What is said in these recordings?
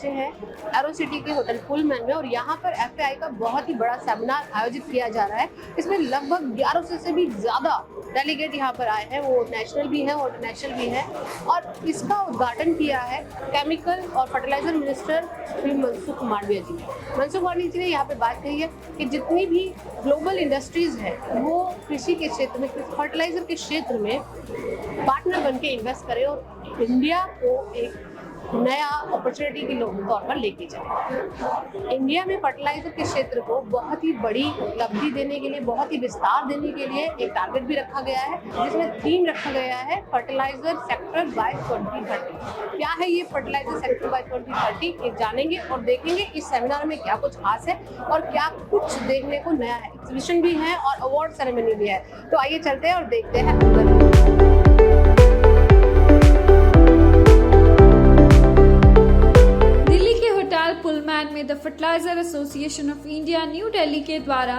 पहुंचे हैं arrow city के होटल पुलमैन में और यहाँ पर एफएआई का बहुत ही बड़ा सेमिनार आयोजित किया जा रहा है। इसमें लगभग 1100 से भी ज़्यादा डेलीगेट यहाँ पर आए हैं, वो नेशनल भी हैं और इंटरनेशनल भी हैं। और इसका उद्घाटन किया है केमिकल और फर्टिलाइजर मिनिस्टर श्री मनसुख मांडविया जी ने। मनसुख मांडविया जी ने यहाँ पे बात कही है कि जितनी भी ग्लोबल इंडस्ट्रीज है वो कृषि के क्षेत्र में, फर्टिलाइजर के क्षेत्र में पार्टनर बन के इन्वेस्ट करें और इंडिया को एक नया अपॉर्चुनिटी के तौर पर लेके जाए। इंडिया में फर्टिलाइजर के क्षेत्र को बहुत ही बड़ी उपलब्धि देने के लिए, बहुत ही विस्तार देने के लिए एक टारगेट भी रखा गया है, जिसमें थीम रखा गया है फर्टिलाइजर सेक्टर बाय 2030। क्या है ये फर्टिलाइजर सेक्टर बाय 2030, ये जानेंगे और देखेंगे इस सेमिनार में क्या कुछ खास है और क्या कुछ देखने को नया है। एग्जीबिशन भी है और अवार्ड सेरेमनी भी है। तो आइए चलते हैं और देखते हैं। पुलमैन में the Fertiliser Association of India New Delhi के द्वारा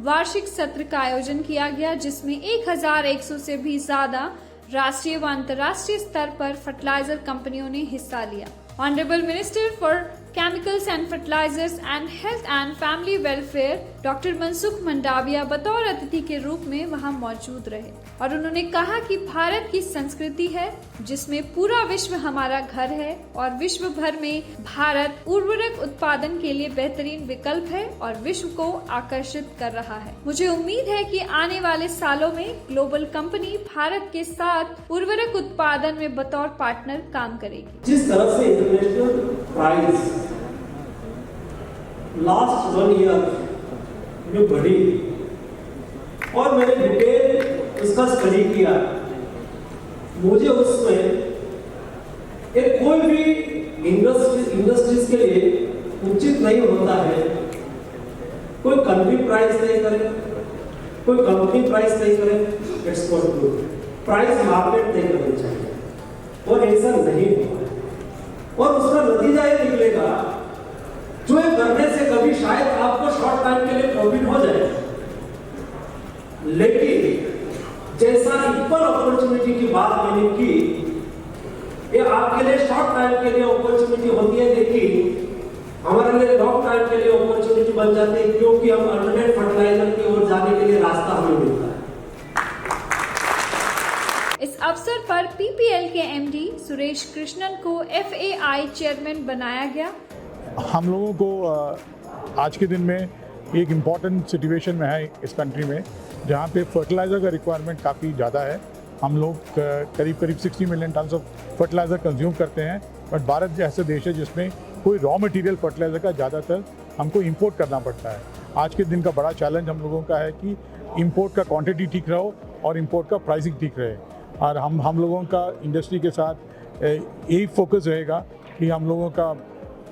वार्षिक सत्र का आयोजन किया गया, जिसमें 1100 से भी ज्यादा राष्ट्रीय व अंतर्राष्ट्रीय स्तर पर फर्टिलाइजर कंपनियों ने हिस्सा लिया। Honourable minister for chemicals and fertilisers and health and family welfare doctor Mansukh Mandaviya बतौर अतिथि के रूप में वहां मौजूद रहे और उन्होंने कहा कि भारत की संस्कृति है जिसमें पूरा विश्व हमारा घर है और विश्व भर में भारत उर्वरक उत्पादन के लिए बेहतरीन विकल्प है और विश्व को आकर्षित कर रहा है। मुझे उम्मीद है कि आने वाले सालों में ग्लोबल कंपनी भारत के साथ उर्वरक उत्पादन में बतौर पार्टनर काम करेगी। जिस तरह से इंटरनेशनल प्राइस लास्ट 1 ईयर में बढ़ी और मैंने डिटेल उसका स्टडी किया, मुझे उसमें एक कोई भी इंडस्ट्रीज के लिए उचित नहीं होता है कोई कंट्री प्राइस नहीं करे, कोई कंपनी प्राइस नहीं करे, एक्सपोर्ट प्राइस मार्केट नहीं करनी चाहिए और ऐसा नहीं हुआ और उसका नतीजा ये निकलेगा जो ये करने से कभी शायद आपको शॉर्ट टाइम के लिए प्रॉफिट हो जाए, लेकिन जैसा इक्वल अपॉर्चुनिटी की बात मैंने की, ये आपके लिए शॉर्ट टाइम के लिए अपॉर्चुनिटी होती है, लेकिन हमारे लिए लॉन्ग टाइम के लिए अपॉर्चुनिटी बन जाती है क्योंकि हम अल्टरनेट फर्टिलाइजर की ओर जाने के लिए रास्ता हमें मिलता है। इस अवसर पर पीपीएल के एमडी सुरेश कृष्णन को एफएआई चेयरमैन बनाया गया। हम लोगों को आज के दिन में एक इम्पॉर्टेंट सिचुएशन में है इस कंट्री में जहाँ पे फर्टिलाइज़र का रिक्वायरमेंट काफ़ी ज़्यादा है। हम लोग करीब 60 million ton of fertiliser consume करते हैं, बट भारत जैसे देश है जिसमें कोई रॉ मटेरियल फर्टिलाइज़र का ज़्यादातर हमको इंपोर्ट करना पड़ता है। आज के दिन का बड़ा चैलेंज हम लोगों का है कि इंपोर्ट का क्वांटिटी ठीक रहो और इंपोर्ट का प्राइसिंग ठीक रहे और हम लोगों का इंडस्ट्री के साथ यही फोकस रहेगा कि हम लोगों का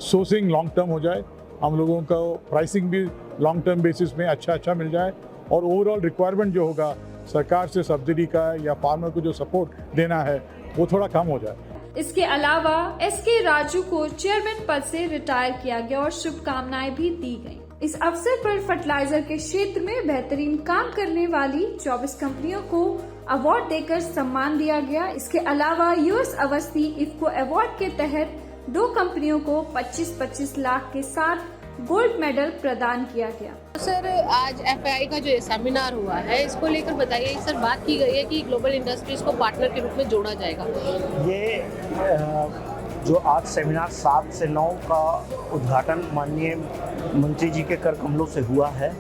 सोर्सिंग लॉन्ग टर्म हो जाए, हम लोगों का प्राइसिंग भी लॉन्ग टर्म बेसिस में अच्छा मिल जाए और ओवरऑल रिक्वायरमेंट जो होगा सरकार से सब्सिडी का या फार्मर को जो सपोर्ट देना है वो थोड़ा कम हो जाए। इसके अलावा एसके राजू को चेयरमैन पद से रिटायर किया गया और शुभकामनाएं भी दी गयी। इस अवसर पर फर्टिलाइजर के क्षेत्र में बेहतरीन काम करने वाली 24 कंपनियों को अवार्ड देकर सम्मान दिया गया। इसके अलावा यूएस अवस्थी इफ्को अवार्ड के तहत 2 कंपनियों को 25-25 लाख के साथ गोल्ड मेडल प्रदान किया गया। सर, आज एफआई का जो सेमिनार हुआ है इसको लेकर बताइए। सर, बात की गई है कि ग्लोबल इंडस्ट्रीज को पार्टनर के रूप में जोड़ा जाएगा। ये जो आज सेमिनार 7 से 9 का उद्घाटन माननीय मंत्री जी के कर कमलों से हुआ है।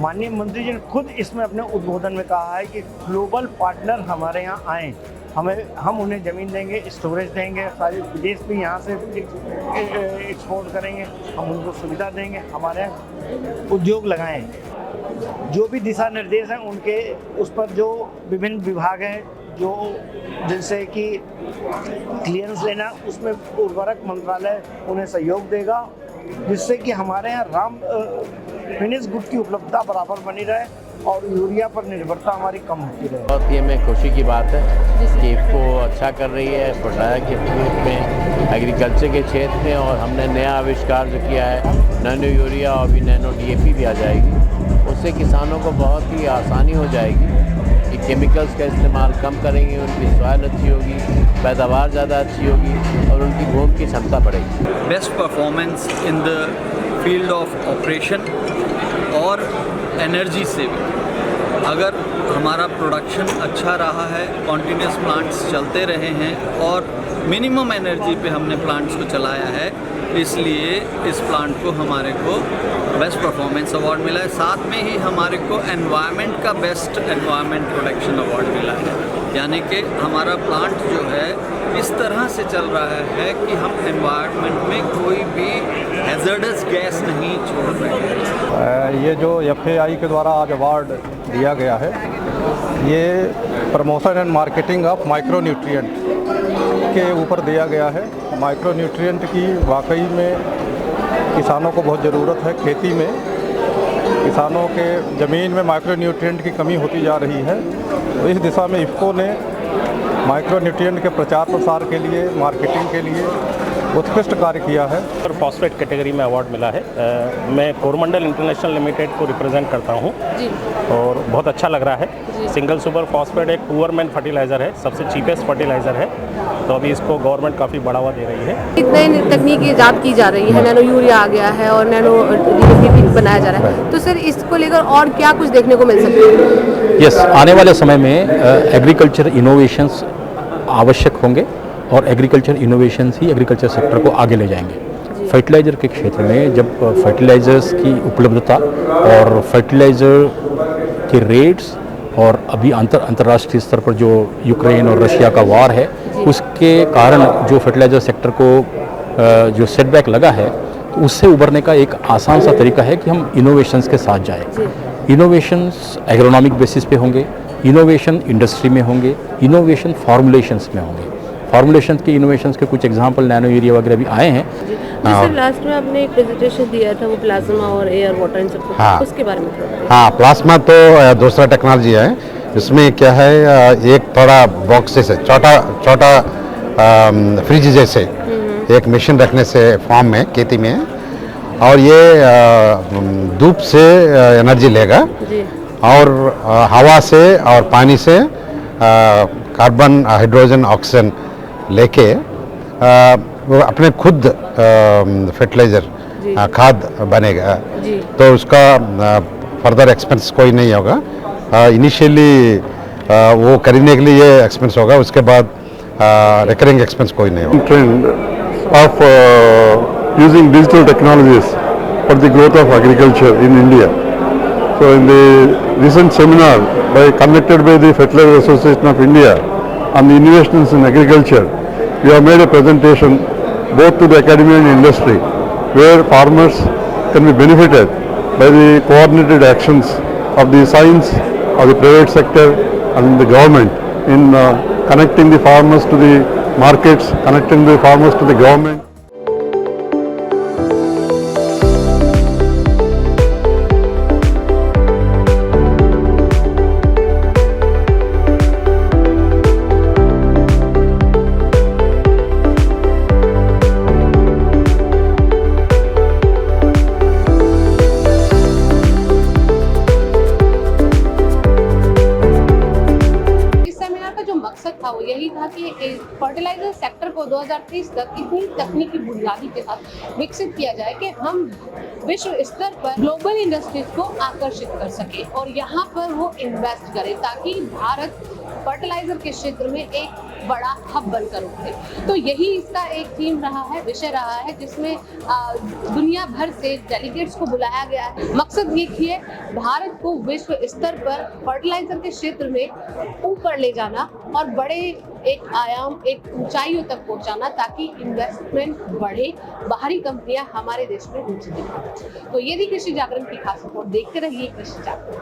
माननीय मंत्री जी ने खुद इसमें अपने उद्बोधन में कहा है कि ग्लोबल पार्टनर हमारे यहाँ आएँ, हम उन्हें ज़मीन देंगे, स्टोरेज देंगे, सारे विदेश भी यहाँ से एक्सपोर्ट करेंगे, हम उनको सुविधा देंगे, हमारे यहाँ उद्योग लगाएं। जो भी दिशा निर्देश हैं उनके उस पर जो विभिन्न विभाग हैं जो जिनसे कि क्लियरेंस लेना, उसमें उर्वरक मंत्रालय उन्हें सहयोग देगा, जिससे कि हमारे यहाँ फिनिश गुड की उपलब्धता बराबर बनी रहे और यूरिया पर निर्भरता हमारी कम होती रहे। बहुत ये में खुशी की बात है कि इफ्को अच्छा कर रही है फर्टिलाइजर के क्षेत्र में, एग्रीकल्चर के क्षेत्र में, और हमने नया आविष्कार जो किया है नैनो यूरिया और भी नैनो डीएपी भी आ जाएगी। उससे किसानों को बहुत ही आसानी हो जाएगी कि केमिकल्स का इस्तेमाल कम करेंगे, उनकी सॉइल अच्छी होगी, पैदावार ज़्यादा अच्छी होगी और उनकी घूम की क्षमता बढ़ेगी। Best performance in the field of operation और एनर्जी सेविंग। अगर हमारा प्रोडक्शन अच्छा रहा है, कॉन्टीन्यूस प्लांट्स चलते रहे हैं और मिनिमम एनर्जी पे हमने प्लांट्स को चलाया है, इसलिए इस प्लांट को हमारे को बेस्ट परफॉर्मेंस अवार्ड मिला है। साथ में ही हमारे को एनवायरनमेंट का बेस्ट एनवायरनमेंट प्रोटेक्शन अवार्ड मिला है। यानी कि हमारा प्लांट जो है इस तरह से चल रहा है कि हम एनवायरनमेंट में कोई भी हैजर्डस गैस नहीं छोड़ रहे हैं। ये जो FAI के द्वारा आज अवार्ड दिया गया है, ये promotion and marketing of micro nutrient के ऊपर दिया गया है। माइक्रो न्यूट्रिएंट की वाकई में किसानों को बहुत ज़रूरत है। खेती में किसानों के ज़मीन में माइक्रो न्यूट्रिएंट की कमी होती जा रही है, तो इस दिशा में इफ़को ने माइक्रो न्यूट्रिएंट के प्रचार प्रसार के लिए, मार्केटिंग के लिए उत्कृष्ट कार्य किया है। और फॉस्फेट कैटेगरी में अवार्ड मिला है। मैं कोरमंडल इंटरनेशनल लिमिटेड को रिप्रेजेंट करता हूँ और बहुत अच्छा लग रहा है। सिंगल सुपर फॉस्फेट एक पुअर मैन फर्टिलाइज़र है, सबसे चीपेस्ट फर्टिलाइज़र है, तो अभी इसको गवर्नमेंट काफ़ी बढ़ावा दे रही है। नई तकनीक ईजाद की जा रही है, नैनो यूरिया आ गया है और नैनो डीएपी भी बनाया जा रहा है, तो सर इसको लेकर और क्या कुछ देखने को मिल सकता है? यस, आने वाले समय में एग्रीकल्चर इनोवेशंस आवश्यक होंगे और एग्रीकल्चर इनोवेशंस ही एग्रीकल्चर सेक्टर को आगे ले जाएंगे। फर्टिलाइज़र के क्षेत्र में जब फर्टिलाइज़र्स की उपलब्धता और फर्टिलाइज़र के रेट्स और अभी अंतर्राष्ट्रीय स्तर पर जो यूक्रेन और रशिया का वार है, उसके कारण जो फर्टिलाइज़र सेक्टर को जो सेटबैक लगा है, तो उससे उभरने का एक आसान सा तरीका है कि हम इनोवेशंस के साथ जाएं। इनोवेशंस एग्रोनॉमिक बेसिस पे होंगे, इनोवेशन इंडस्ट्री में होंगे, इनोवेशन फॉर्मुलेशंस में होंगे। फॉर्मुलेशन के इनोवेशंस के कुछ एग्जांपल नैनो यूरिया वगैरह भी आए हैं। सर लास्ट में आपने एक प्रेजेंटेशन दिया था, वो प्लाज्मा और एयर वाटर इन सब, हाँ, उसके बारे में थोड़ा। हाँ, प्लाज्मा तो दूसरा टेक्नोलॉजी है। इसमें क्या है, एक थोड़ा बॉक्स जैसे छोटा फ्रिज जैसे एक मशीन रखने से फार्म में, खेती में, और ये धूप से एनर्जी लेगा और हवा से और पानी से कार्बन, हाइड्रोजन, ऑक्सीजन लेके वो अपने खुद फर्टिलाइज़र खाद बनेगा। तो उसका फर्दर एक्सपेंस कोई नहीं होगा। इनिशियली वो खरीदने के लिए ये एक्सपेंस होगा, उसके बाद रिकरिंग एक्सपेंस कोई नहीं होगा। Trend of using digital technologies for the growth of agriculture in India. So in the recent seminar conducted by the Fertilizer Association of India on the innovations in agriculture, we have made a presentation both to the academia and industry, where farmers can be benefited by the coordinated actions of the science, of the private sector and the government in connecting the farmers to the markets, connecting the farmers to the government. वो यही था कि fertiliser sector को 2030 तक इतनी तकनीकी बुनियादी के साथ विकसित किया जाए कि हम विश्व स्तर पर ग्लोबल इंडस्ट्रीज को आकर्षित कर सके और यहाँ पर वो इन्वेस्ट करे, ताकि भारत फर्टिलाइजर के क्षेत्र में एक बड़ा हब बनकर उठे। तो यही इसका एक थीम रहा है, विषय रहा है, जिसमें दुनिया भर से डेलीगेट्स को बुलाया गया है। मकसद ये है भारत को विश्व स्तर पर फर्टिलाइजर के क्षेत्र में ऊपर ले जाना और बड़े एक आयाम, एक ऊंचाइयों तक पहुंचाना, ताकि इन्वेस्टमेंट बढ़े, बाहरी कंपनियां हमारे देश में रुचि दिखाएं। तो ये थी कृषि जागरण की खास रिपोर्ट। देखते रहिए कृषि जागरण।